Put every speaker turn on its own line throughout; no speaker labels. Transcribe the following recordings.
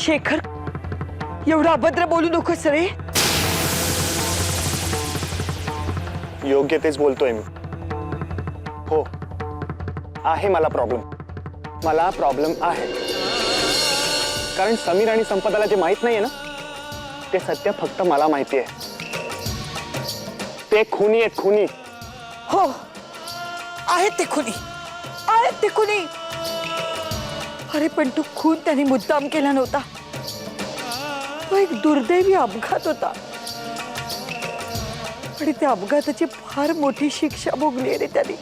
शेखर, एवढा अभद्र बोलू नकोस रे.
योग्य तेच बोलतोय मी. हो, आहे मला प्रॉब्लेम. मला प्रॉब्लेम आहे. कारण समीर आणि संपदाला जे माहित नाहीये ना, ते सत्य फक्त मला माहिती आहे. ते खुनी आहेत, खुनी.
हो, आहेत ते खुनी, आहेत ते खुनी. अरे पण तू खून त्याने मुद्दाम केला नव्हता. तो एक दुर्दैवी अपघात होता आणि त्या अपघाताची फार मोठी शिक्षा भोगली रे त्याने.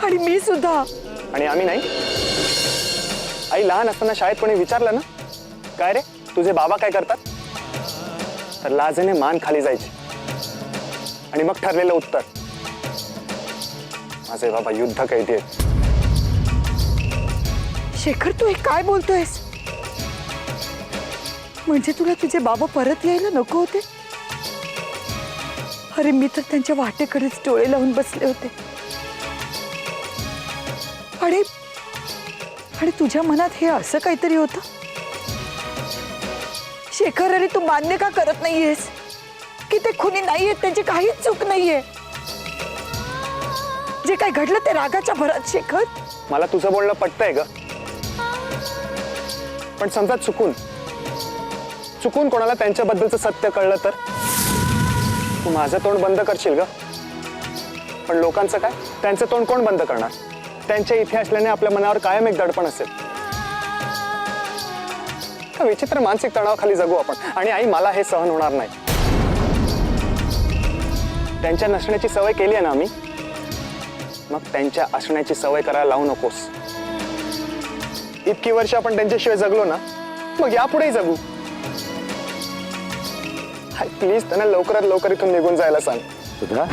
आणि मी सुद्धा.
आणि आम्ही नाही. आई लहान असताना शाळेत कोणी विचारलं ना, काय रे तुझे बाबा काय करतात, तर लाजेने मान खाली जायची आणि मग ठरलेलं उत्तर, माझे बाबा युद्ध कैदी आहेत.
शेखर, तू हे काय बोलतोयस? म्हणजे तुला तुझे बाबा परत यायला नको होते? अरे मी तर त्यांच्या वाटेकडेच डोळे लावून बसले होते. आणि तुझ्या मनात हे असं काहीतरी होतं? शेखर, अरे तू मान्य का करत नाहीयेस की ते खुनी नाहीयेत, त्यांची काहीच चूक नाहीये? जे काय घडलं ते रागाच्या भरात. शेखर,
मला तुझं बोलणं पटतंय ग, पण समजा चुकून कोणाला त्यांच्याबद्दलचं सत्य कळलं तर तू माझं तोंड बंद करशील ग. पण लोकांचं काय? त्यांचं तोंड कोण बंद करणार? त्यांच्या इथे असल्याने आपल्या मनावर कायम एक दडपण असेल. का विचित्र मानसिक तणावाखाली जगू आपण. आणि आई, मला हे सहन होणार नाही. त्यांच्या नसण्याची सवय केली आहे ना आम्ही, मग त्यांच्या असण्याची सवय करायला लावू नकोस. इतकी वर्ष आपण त्यांच्याशिवाय जगलो ना, मग यापुढेही जगू. प्लीज त्यांना लवकरात लवकर इथून निघून जायला सांग.
सुधा,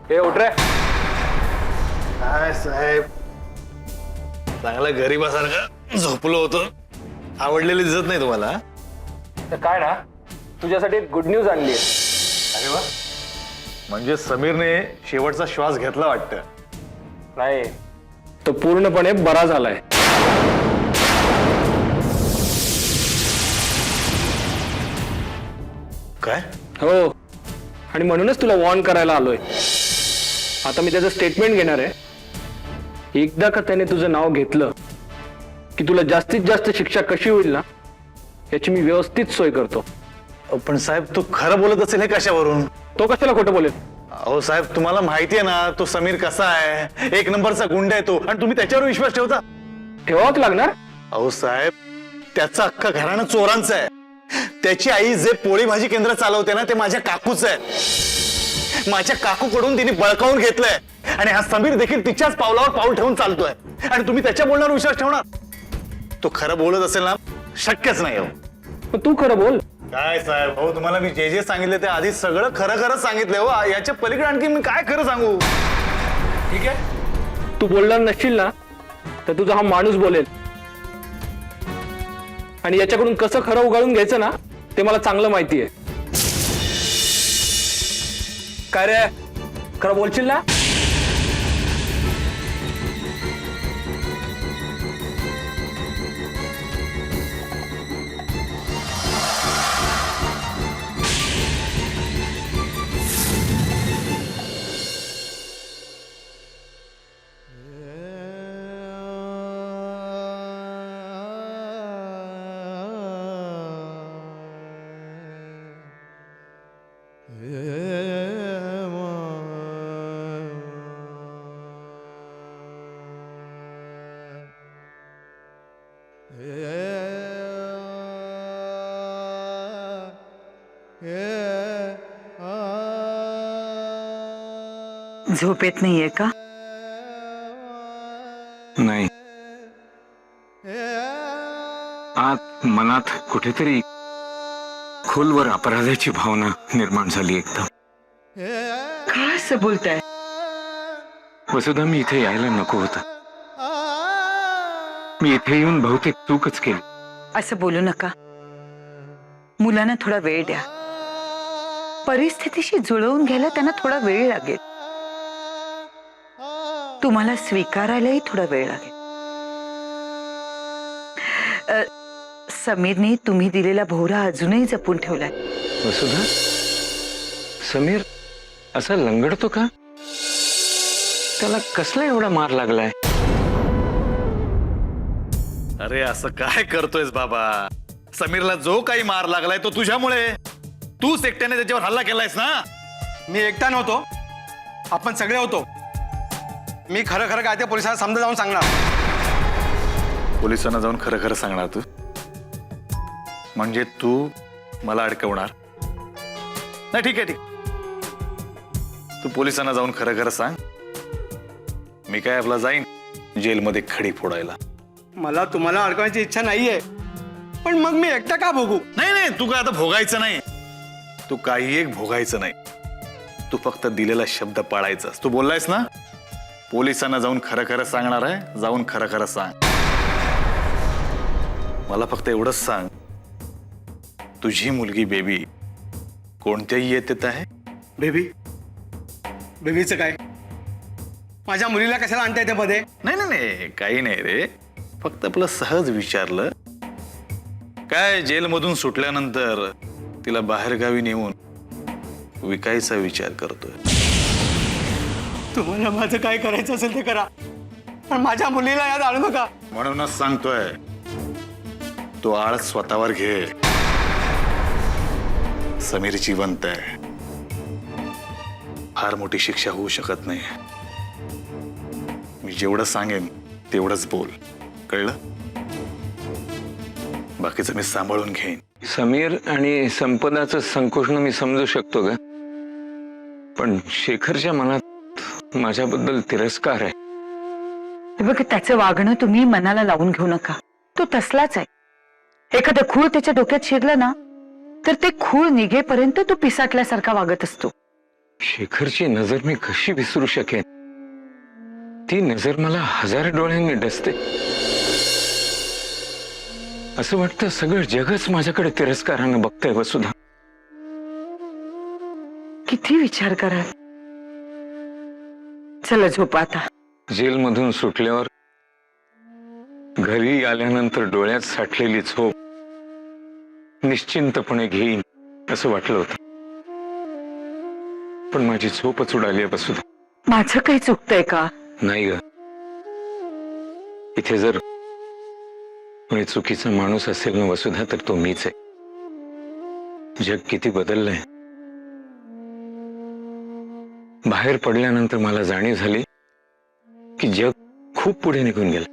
हे उठ रे.
काय साहेब, चांगला गरीबासारखं झोपलो होतो. आवडलेले दिसत नाही तुम्हाला?
तर काय ना, तुझ्यासाठी गुड न्यूज आणली.
अरे वा, म्हणजे समीरने शेवटचा श्वास घेतला वाटतं.
नाही, तो पूर्णपणे बरा झालाय.
काय?
हो, आणि म्हणूनच तुला वॉर्न करायला आलोय. आता मी त्याचं स्टेटमेंट घेणार आहे. एकदा का त्याने तुझं नाव घेतलं की तुला जास्तीत जास्त शिक्षा कशी होईल ना, याची मी व्यवस्थित सोय करतो.
पण साहेब, तो खरं बोलत असेल हे कशावरून?
तो कशाला खोटं बोलेल?
अहो साहेब, तुम्हाला माहिती आहे ना तो समीर कसा आहे. एक नंबरचा गुंड आहे तो, आणि तुम्ही त्याच्यावर विश्वास ठेवता?
ठेवावंच लागणार.
अहो साहेब, त्याचं अख्खा घराणं चोरांचं आहे. त्याची आई जे पोळी भाजी केंद्र चालवते ना, ते माझ्या काकूच आहे. माझ्या काकूकडून तिने बळकावून घेतलंय, आणि हा समीर देखील तिच्याच पावलावर पाऊल ठेवून चालतोय. आणि तुम्ही त्याच्या बोलण्यावर विश्वास ठेवणार? तो खरं बोलत असेल ना, शक्यच नाही. हो,
पण तू खरं बोल.
काय साहेब, हो तुम्हाला मी जे जे सांगितले ते आधी सगळं खरं खरं सांगितलंय. हो, याच्या पलीकडे आणखी मी काय खरं सांगू? ठीक आहे,
तू बोलणार नसशील ना, तर तुझा हा माणूस बोलेल. आणि याच्याकडून कसं खरं उगाळून घ्यायचं ना, ते मला चांगलं माहिती आहे. काय रे, खरं बोलशील ना?
झोप येत नाहीये का?
नाही. आत मनात कुठेतरी खोलवर अपराधाची भावना निर्माण झाली एकदम.
काय असं बोलताय?
वसुधा, मी इथे यायला नको होतं. मी इथे येऊन बहुतेक चूकच केली.
असं बोलू नका. मुलांना थोडा वेळ द्या. परिस्थितीशी जुळवून घ्यायला त्यांना थोडा वेळ लागेल. तुम्हाला स्वीकारायलाही थोडा वेळ लागेल. समीरने तुम्ही दिलेला भोवरा अजूनही जपून ठेवलाय.
वसुधा, समीर असा लंगडतो का? त्याला कसला एवढा मार लागलाय?
अरे असं काय करतोयस बाबा? समीरला जो काही मार लागलाय तो तुझ्यामुळे. तूच एकट्याने त्याच्यावर हल्ला केलायस ना.
मी एकटा नव्हतो, आपण सगळे होतो. मी खरं खरं काय ते पोलिसांना समजा जाऊन सांगणार.
पोलिसांना जाऊन खरं खरं सांगणार तू? म्हणजे तू मला अडकवणार? नाही, ठीक आहे, ठीक. तू पोलिसांना जाऊन खरं खरं सांग. मी काय आपला जाईन जेलमध्ये खडी फोडायला.
मला तुम्हाला अडकवायची इच्छा नाहीये, पण मग मी एकटा का भोगू?
नाही नाही, तू काय आता भोगायचं नाही. तू काही एक भोगायचं नाही. तू फक्त दिलेला शब्द पाळायचास. तू बोललायस ना पोलिसांना जाऊन खरं खरं सांगणार आहे. जाऊन खरं खरं सांग. मला फक्त एवढंच सांग, तुझी मुलगी बेबी कोणत्या इयत्तेत आहे?
बेबीचं काय? माझ्या मुलीला कशाला आणता येते मध्ये?
नाही नाही नाही, काही नाही रे. फक्त आपलं सहज विचारलं. काय जेलमधून सुटल्यानंतर तिला बाहेरगावी नेऊन विकायचा विचार करतोय?
तुम्हाला माझं काय करायचं असेल ते करा, पण माझ्या मुलीला याद आणू नका.
म्हणूनच सांगतोय, तो आळ स्वतःवर घे. समीर जिवंत आहे. फार मोठी शिक्षा होऊ शकत नाही. मी जेवढं सांगेन तेवढंच बोल, कळलं? बाकीचं मी सांभाळून घेईन.
समीर आणि संपदाचं संकोचन मी समजू शकतो ग, पण शेखरच्या मनात माझ्याबद्दल तिरस्कार आहे.
हे बघा, त्याचं वागणं तुम्ही मनाला लावून घेऊ नका. तो तसलाच आहे. एखादं खूळ त्याच्या डोक्यात शिरलं ना, तर ते खूळ निघेपर्यंत तो पिसाटल्यासारखा वागत असतो.
शेखरची नजर मी कशी विसरू शकेन? ती नजर मला हजार डोळ्यांनी डसते. असं वाटतं सगळं जगच माझ्याकडे तिरस्कारानं बघतंय. वसुधा,
किती विचार करा. चला झोपा आता.
जेलमधून सुटल्यावर घरी आल्यानंतर डोळ्यात साठलेली झोप निश्चिंतपणे घेईन असं वाटलं होतं, पण माझी झोपच उडाली आहे. वसुधा,
माझं काही चुकतंय का?
नाही ग. इथे जर कोणी चुकीचा माणूस असेल ना वसुधा, तर तो मीच आहे. जग किती बदललंय. बाहेर पडल्यानंतर मला जाणीव झाली की जग खूप पुढे निघून गेलं.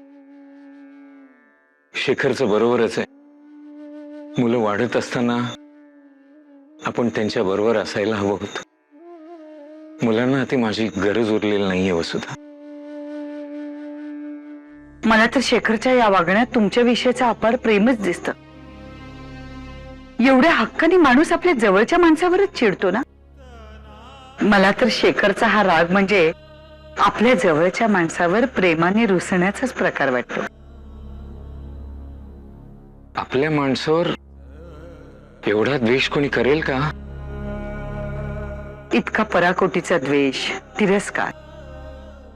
शेखरचं बरोबरच आहे. मुलं वाढत असताना आपण त्यांच्या बरोबर असायला हवं होतं. मुलांना ती माझी गरज उरलेली नाहीये वसुधा.
मला तर शेखरच्या या वागण्यात तुमच्या विषयीचं अपार प्रेमच दिसतं. एवढ्या हक्काने माणूस आपल्या जवळच्या माणसावरच चिडतो ना. मला तर शेखरचा हा राग म्हणजे आपल्या जवळच्या माणसावर प्रेमाने रुसण्याचाच प्रकार वाटतो.
आपल्या माणसावर एवढा द्वेष कोणी करेल का?
इतका पराकोटीचा द्वेष, तिरस्कार.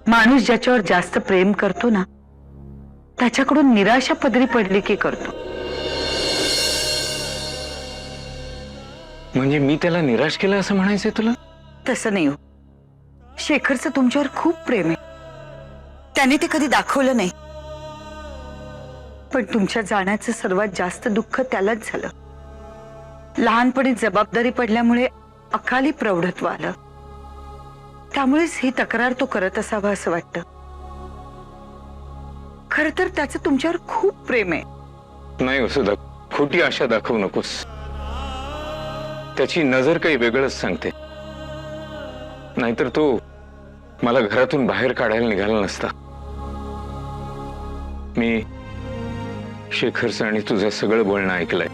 माणूस ज्याच्यावर जास्त प्रेम करतो ना, त्याच्याकडून निराशा पदरी पडली की करतो.
म्हणजे मी त्याला निराश केलं असं म्हणायचंय तुला?
तसं नाही हो. शेखरचं तुमच्यावर खूप प्रेम आहे. त्याने ते कधी दाखवलं नाही, पण तुमच्या जाण्याचं सर्वात जास्त दुःख त्यालाच झालं. लहानपणी जबाबदारी पडल्यामुळे अकाली प्रौढत्व आलं. त्यामुळेच ही तक्रार तो करत असावा असं वाटतं. खरं तर त्याचं तुमच्यावर खूप प्रेम आहे.
नाही वसुधा, खोटी आशा दाखवू नकोस. त्याची नजर काही वेगळंच सांगते. नाहीतर तो मला घरातून बाहेर काढायला निघाला नसता. मी शेखरचं आणि तुझं सगळं बोलणं ऐकलंय.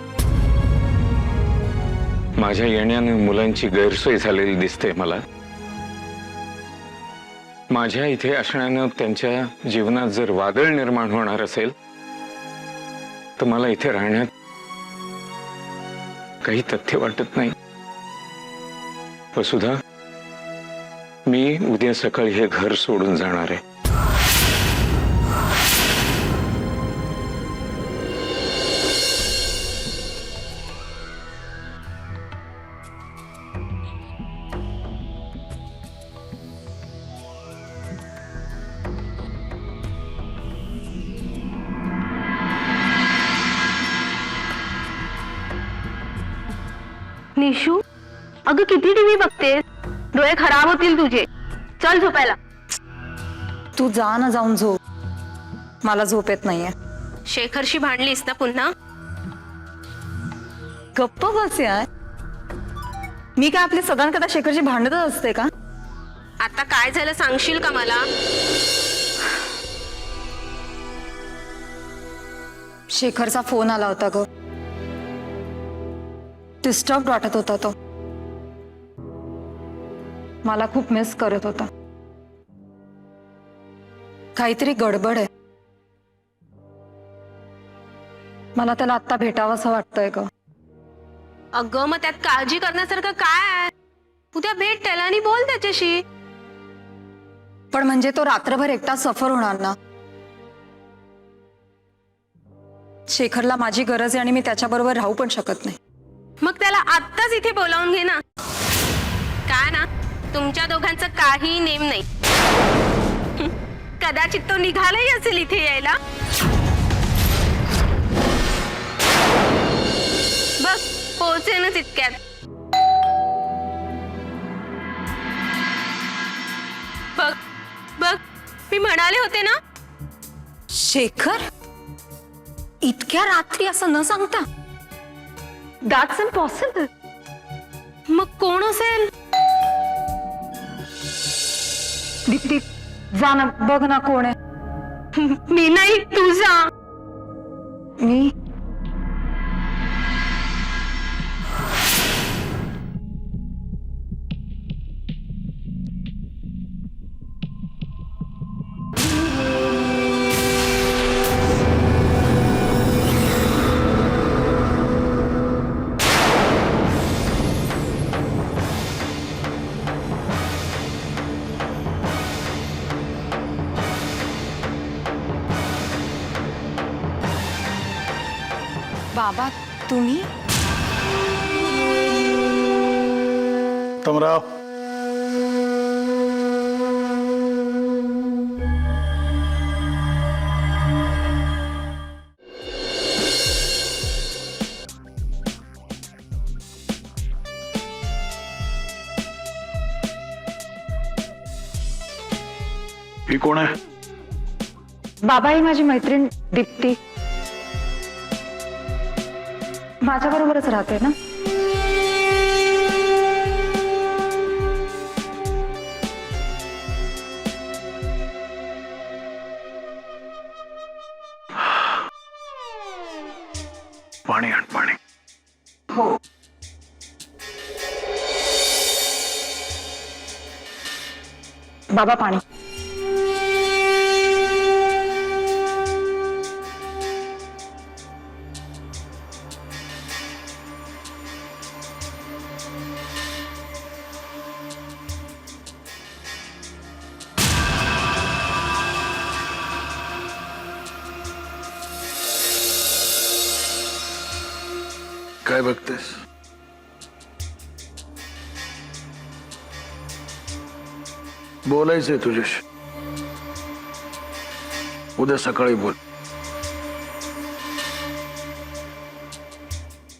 माझ्या येण्यानं मुलांची गैरसोय झालेली दिसते मला. माझ्या इथे असण्यानं त्यांच्या जीवनात जर वादळ निर्माण होणार असेल तर मला इथे राहण्यात काही तथ्य वाटत नाही. वसुधा, मी उद्या सकाळी हे घर सोडून जाणार आहे.
निशू, अगं किती टीव्ही बघतेस? डोळे खराब होतील तुझे. चल झोपायला.
तू जा ना, जाऊन झोप. मला झोप येत नाहीये.
शेखरशी भांडलीस ना पुन्हा?
गप्प बस यार. मी काय आपली सदानकदा शेखरची भांडतच असते का?
आता काय झालं सांगशील का मला?
शेखरचा फोन आला होता ग. डिस्टर्ब वाटत होता तो. मला खूप मिस करत होता. काहीतरी गडबड आहे. मला त्याला आत्ता भेटावंसं वाटतंय ग.
अगं मग त्यात काळजी करण्यासारखं काय आहे? उद्या भेट त्याला आणि बोल त्याच्याशी.
पण म्हणजे तो रात्रभर एकटा सफर होणार ना. शेखरला माझी गरज आहे आणि मी त्याच्याबरोबर राहू पण शकत नाही.
मग त्याला आत्ताच इथे बोलावून घे ना. काय ना, तुमच्या दोघांचं काही नेम नाही. कदाचित तो निघालाही असेल इथे यायला. बघ पोहोचेनच इतक्यात. बघ बघ, मी म्हणाले होते ना.
शेखर इतक्या रात्री असं न सांगता? That's impossible.
मग कोण असेल?
दीप्ती, जा ना, बघ ना कोण आहे.
मी नाही, तू जा.
मी बाबा, तुम्ही?
तमराव, ही कोण आहे?
बाबा, ही माझी मैत्रीण दीप्ती. माझ्या बरोबरच राहते ना.
पाणी आण, पाणी.
हो. बाबा, पाणी.
काय बघतेस? बोलायचंय तुझ्याशी. उद्या सकाळी बोल.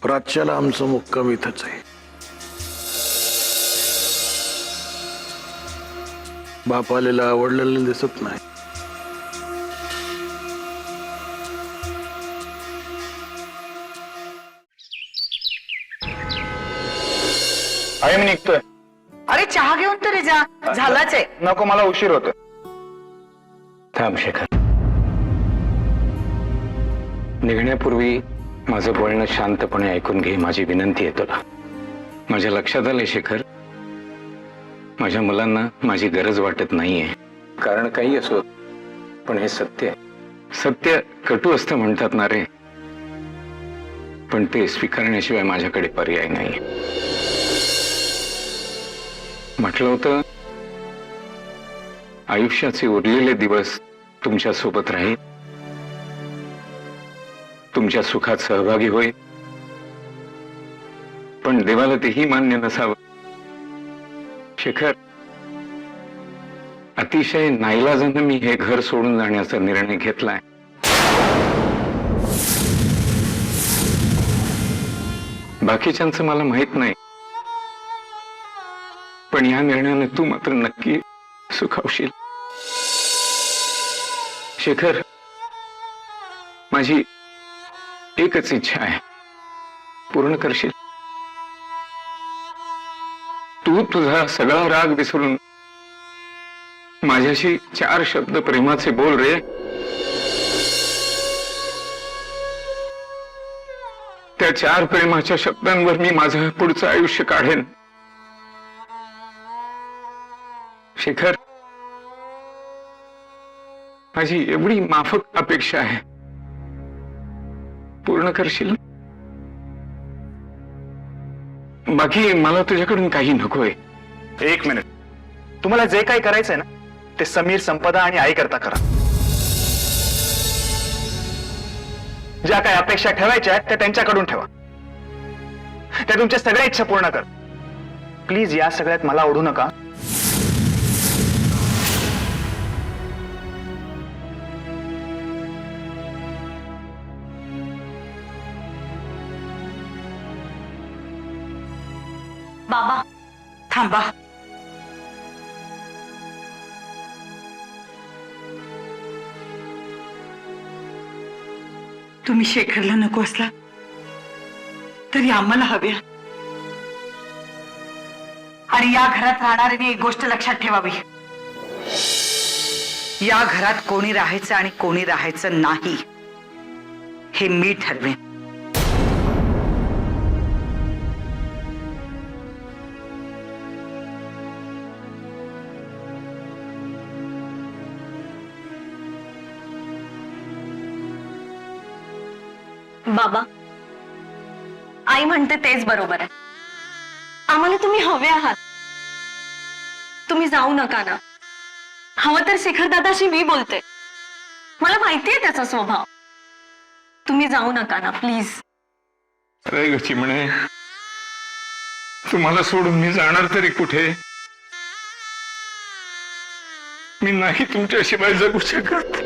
रातच्याला आमचं मुक्काम इथंच आहे. बाप आलेला आवडलेलं दिसत नाही.
आहे, मी निघतोय.
अरे चहा घेऊन तरी जा. झालाच आहे.
नको, मला उशीर होतोय.
थांब शेखर. निघण्यापूर्वी माझं बोलणं शांतपणे ऐकून घे, माझी विनंती आहे तुला. माझ्या लक्षात आलंय शेखर, माझ्या मुलांना माझी गरज वाटत नाहीये. कारण काही असो, पण हे सत्य आहे. सत्य कटू असतं म्हणतात ना रे. पण ते स्वीकारण्याशिवाय माझ्याकडे पर्याय नाही. म्हटलं होतं आयुष्याचे उरलेले दिवस तुमच्या सोबत राहील, तुमच्या सुखात सहभागी होईल. पण देवाला तेही मान्य नसावं. शेखर, अतिशय नाईलाजानं मी हे घर सोडून जाण्याचा निर्णय घेतलाय. बाकीच्यांचं मला माहित नाही, पण या निर्णयाने तू मात्र नक्की सुखावशील. शेखर, माझी एकच इच्छा आहे, पूर्ण करशील? तू तुझा सगळा राग विसरून माझ्याशी 4 शब्द प्रेमाचे बोल रे. त्या 4 प्रेमाच्या शब्दांवर मी माझं पुढचं आयुष्य काढेन. शेखर, माझी एवढी माफक अपेक्षा आहे, पूर्ण करशील? बाकी मला तुझ्याकडून काही नकोय.
1 मिनिट. तुम्हाला जे काही करायचंय ना ते समीर, संपदा आणि आई करता करा. ज्या काही अपेक्षा ठेवायच्या आहेत त्या त्यांच्याकडून ठेवा. त्या तुमच्या सगळ्या इच्छा पूर्ण कर. प्लीज या सगळ्यात मला ओढू नका.
बाबा थांबा. तुम्ही शेखरला नको असला तरी आम्हाला हव्या. आणि या घरात राहणाऱ्यांनी एक गोष्ट लक्षात ठेवावी, या घरात कोणी राहायचं आणि कोणी राहायचं नाही हे मी ठरवेन.
बाबा, आई म्हणते तेच बरोबर आहे. आम्हाला तुम्ही हवे आहात. तुम्ही जाऊ नका ना. हवं तर शेखर दादाशी मी बोलते. मला माहितीये त्याचा स्वभाव. तुम्ही जाऊ नका ना प्लीज.
अरे गची म्हणे, तुम्हाला सोडून मी जाणार तरी कुठे? मी नाही तुमच्याशिवाय जगू शकत.